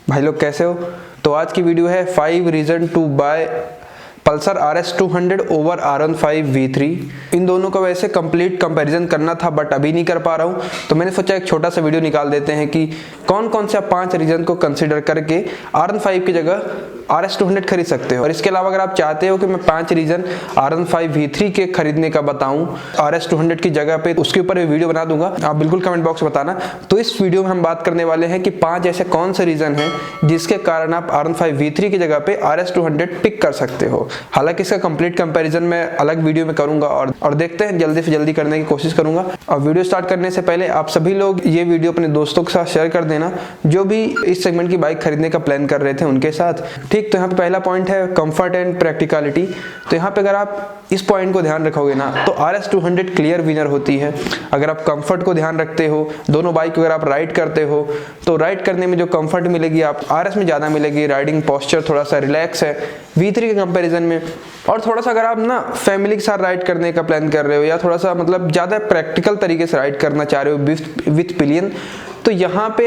भाई लोग कैसे हो। तो आज की वीडियो है 5 reason to buy Pulsar RS200 over R15 V3। इन दोनों का वैसे कंप्लीट कंपैरिजन करना था बट अभी नहीं कर पा रहा हूँ, तो मैंने सोचा एक छोटा सा वीडियो निकाल देते हैं कि कौन कौन से आप 5 रीजन को कंसिडर करके R15 की जगह RS200 खरीद सकते हो। और इसके अलावा अगर आप चाहते हो कि मैं 5 रीजन R15 V3 के खरीदने का बताऊं RS200 की जगह पे, उसके ऊपर वीडियो बना दूंगा, आप बिल्कुल कमेंट बॉक्स में बताना। तो इस वीडियो में हम बात करने वाले हैं कि 5 ऐसे कौन से रीजन हैं जिसके कारण आप R15 V3 की जगह पे RS200 पिक कर सकते हो। हालांकि इसका कंप्लीट कंपैरिजन मैं अलग वीडियो में करूंगा और देखते हैं, जल्दी से जल्दी करने की कोशिश करूंगा। और वीडियो स्टार्ट करने से पहले आप सभी लोग ये वीडियो अपने दोस्तों के साथ शेयर कर देना जो भी इस सेगमेंट की बाइक खरीदने का प्लान कर रहे थे उनके साथ। ठीक, तो यहाँ पे पहला पॉइंट है कंफर्ट एंड प्रैक्टिकलिटी। तो यहाँ पे अगर आप इस पॉइंट को ध्यान रखोगे ना तो RS200 क्लियर विनर होती है। अगर आप कंफर्ट को ध्यान रखते हो, दोनों बाइक अगर आप राइड करते हो तो राइड करने में जो कंफर्ट मिलेगी आप RS में ज़्यादा मिलेगी। राइडिंग पोस्चर थोड़ा सा रिलैक्स है V3 के कंपैरिजन में। और थोड़ा सा अगर आप ना फैमिली के साथ राइड करने का प्लान कर रहे हो या थोड़ा सा मतलब ज़्यादा प्रैक्टिकल तरीके से राइड करना चाह रहे हो विथ पिलियन, तो यहाँ पे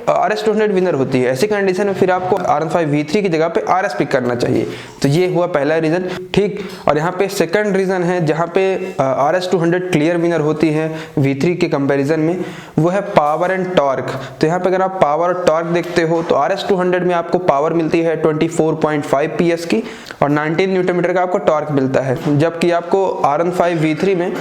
RS200 विनर होती है। ऐसी कंडीशन में फिर आपको R15 V3 की जगह पे RS पिक करना चाहिए। तो ये हुआ पहला रीजन। ठीक, और यहाँ पे सेकंड रीजन है जहाँ पे RS200 क्लियर विनर होती है V3 के कंपैरिजन में, वो है पावर एंड टॉर्क। तो यहाँ पे अगर आप पावर और टॉर्क देखते हो तो RS200 में आपको पावर मिलती है 24.5 PS की और 19 न्यूटन मीटर का आपको टॉर्क मिलता है, जबकि आपको R15 V3 में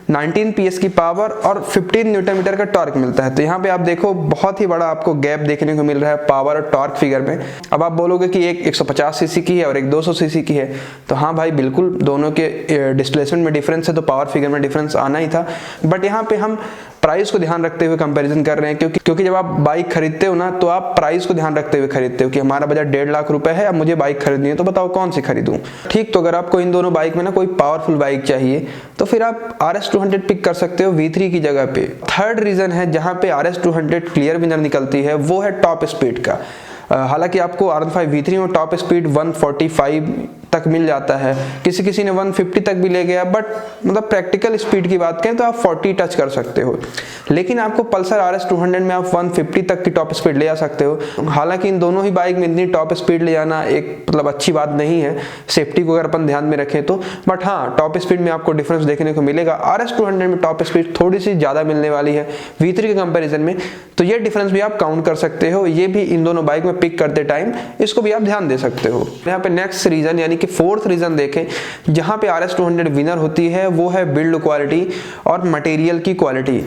19 PS की पावर और 15 न्यूटन मीटर का टॉर्क मिलता है। तो यहाँ पे आप देखो बहुत ही बड़ा आपको गैप देखने को मिल रहा है पावर और टॉर्क फिगर में। अब आप बोलोगे कि एक 150 सीसी की है और एक 200 सीसी की है, तो हाँ भाई बिल्कुल दोनों के डिस्प्लेसमेंट में डिफरेंस है तो पावर फिगर में डिफरेंस आना ही था। बट यहाँ पे हम प्राइस को ध्यान रखते हुए कंपैरिजन कर रहे हैं, क्योंकि जब आप बाइक खरीदते हो ना तो आप प्राइस को ध्यान रखते हुए खरीदते हो कि हमारा बजट 1.5 लाख रुपए है, अब मुझे बाइक खरीदनी है तो बताओ कौन सी खरीदूं। ठीक, तो अगर आपको इन दोनों बाइक में ना कोई पावरफुल बाइक चाहिए तो फिर आप RS200 पिक कर सकते हो V3 की जगह पे। थर्ड रीजन है जहां पे RS200 क्लियर विनर निकलती है, वो है टॉप स्पीड का। हालांकि आपको R15 V3 में टॉप स्पीड 145 तक मिल जाता है, किसी ने 150 तक भी ले गया, बट मतलब प्रैक्टिकल स्पीड की बात करें तो आप 40 टच कर सकते हो। लेकिन आपको पल्सर RS200 में आप 150 तक की टॉप स्पीड ले आ सकते हो। हालांकि इन दोनों ही बाइक में इतनी टॉप स्पीड ले जाना एक मतलब अच्छी बात नहीं है, सेफ्टी को अगर अपन ध्यान में रखें तो। बट हाँ, टॉप स्पीड में आपको डिफरेंस देखने को मिलेगा। RS200 में टॉप स्पीड थोड़ी सी ज़्यादा मिलने वाली है V3 के कंपेरिजन में, तो ये डिफरेंस भी आप काउंट कर सकते हो। ये भी इन दोनों बाइक में पिक करते टाइम इसको भी आप ध्यान दे सकते हो। यहाँ पे नेक्स्ट रीजन यानी कि फोर्थ रीजन देखें जहां पे RS200 विनर होती है, वो है बिल्ड क्वालिटी और मटेरियल की क्वालिटी।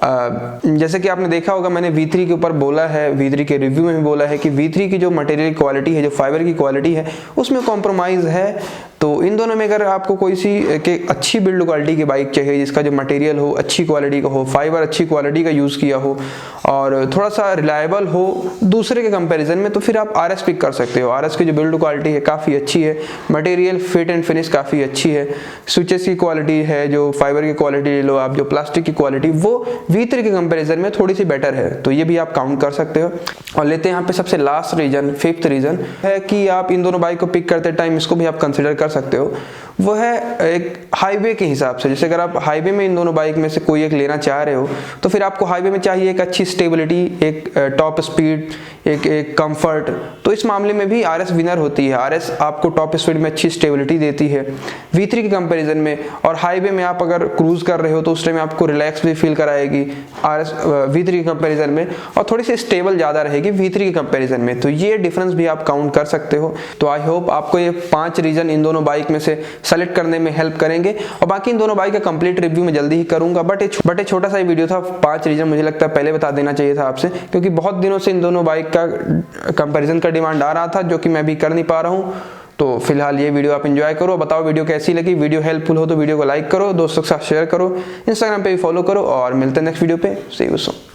जैसे कि आपने देखा होगा मैंने V3 के ऊपर बोला है, V3 के रिव्यू में भी बोला है कि V3 की जो मटेरियल क्वालिटी है, जो फाइबर की क्वालिटी है, उसमें कॉम्प्रोमाइज़ है। तो इन दोनों में अगर आपको कोई सी अच्छी बिल्ड क्वालिटी की बाइक चाहिए जिसका जो मटेरियल हो अच्छी क्वालिटी का हो, फाइबर अच्छी क्वालिटी का यूज़ किया हो और थोड़ा सा रिलायबल हो दूसरे के कंपैरिजन में, तो फिर आप RS पिक कर सकते हो। RS की जो बिल्ड क्वालिटी है काफ़ी अच्छी है, मटेरियल फिट एंड फिनिश काफ़ी अच्छी है, स्विचेस की क्वालिटी है, जो फाइबर की क्वालिटी ले लो आप, जो प्लास्टिक की क्वालिटी, वो V3 के कंपैरिजन में थोड़ी सी बेटर है। तो ये भी आप काउंट कर सकते हो। और लेते हैं यहाँ पे सबसे लास्ट रीजन, फिफ्थ रीजन है कि आप इन दोनों बाइक को पिक करते टाइम इसको भी आप कंसिडर कर सकते हो, वो है एक हाईवे के हिसाब से। जैसे अगर आप हाईवे में इन दोनों बाइक में से कोई एक लेना चाह रहे हो तो फिर आपको हाईवे में चाहिए एक अच्छी स्टेबिलिटी, एक टॉप स्पीड, एक कंफर्ट। तो इस मामले में भी RS विनर होती है। RS आपको टॉप स्पीड में अच्छी स्टेबिलिटी देती है V3 के कंपैरिजन में, और हाईवे में आप अगर क्रूज कर रहे हो तो उस टाइम आपको रिलैक्स भी फील कराएगी RS V3 के कंपैरिजन में, और थोड़ी सी स्टेबल ज़्यादा रहेगी V3 के कंपैरिजन में। तो ये डिफरेंस भी आप काउंट कर सकते हो। तो आई होप आपको ये 5 रीजन इन दोनों बाइक में से सेलेक्ट करने में हेल्प करेंगे, और बाकी इन दोनों बाइक का कंप्लीट रिव्यू मैं जल्दी ही करूंगा। बट एक छोटा सा ही वीडियो था, 5 रीजन मुझे लगता है पहले बता देना चाहिए था आपसे, क्योंकि बहुत दिनों से इन दोनों बाइक का कंपैरिजन का डिमांड आ रहा था जो कि मैं भी कर नहीं पा रहा हूं। तो फिलहाल ये वीडियो आप एंजॉय करो, बताओ वीडियो कैसी लगी। वीडियो हेल्पफुल हो तो वीडियो को लाइक करो, दोस्तों के साथ शेयर करो, इंस्टाग्राम पे भी फॉलो करो, और मिलते हैं नेक्स्ट वीडियो पे। सी यू सून।